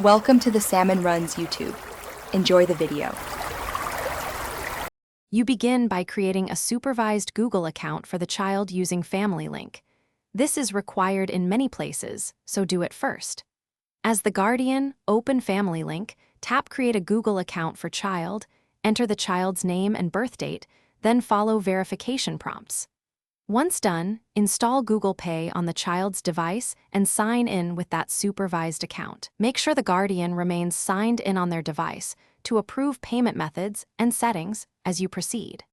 Welcome to the Salmon Runs YouTube. Enjoy the video. You begin by creating a supervised Google account for the child using Family Link. This is required in many places, so do it first. As the guardian, open Family Link, tap Create a Google account for child, enter the child's name and birth date, then follow verification prompts. Once done, install Google Pay on the child's device and sign in with that supervised account. Make sure the guardian remains signed in on their device to approve payment methods and settings as you proceed.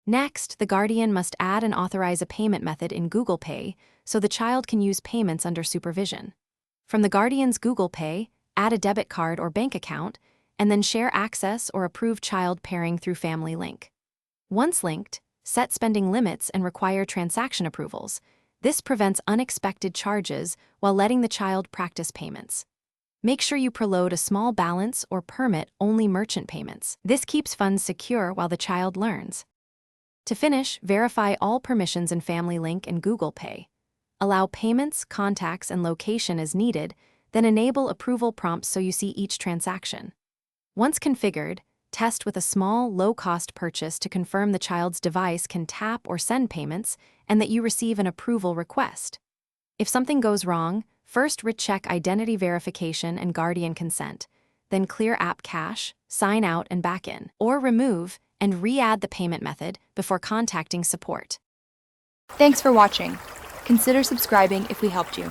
Next, the guardian must add and authorize a payment method in Google Pay so the child can use payments under supervision. From the guardian's Google Pay, add a debit card or bank account, and then share access or approve child pairing through Family Link. Once linked, set spending limits and require transaction approvals. This prevents unexpected charges while letting the child practice payments. Make sure you preload a small balance or permit only merchant payments. This keeps funds secure while the child learns. To finish, verify all permissions in Family Link and Google Pay. Allow payments, contacts, and location as needed, then enable approval prompts so you see each transaction. Once configured, test with a small, low-cost purchase to confirm the child's device can tap or send payments and that you receive an approval request. If something goes wrong, first recheck identity verification and guardian consent, then clear app cache, sign out and back in, or remove and re-add the payment method before contacting support. Thanks for watching. Consider subscribing if we helped you.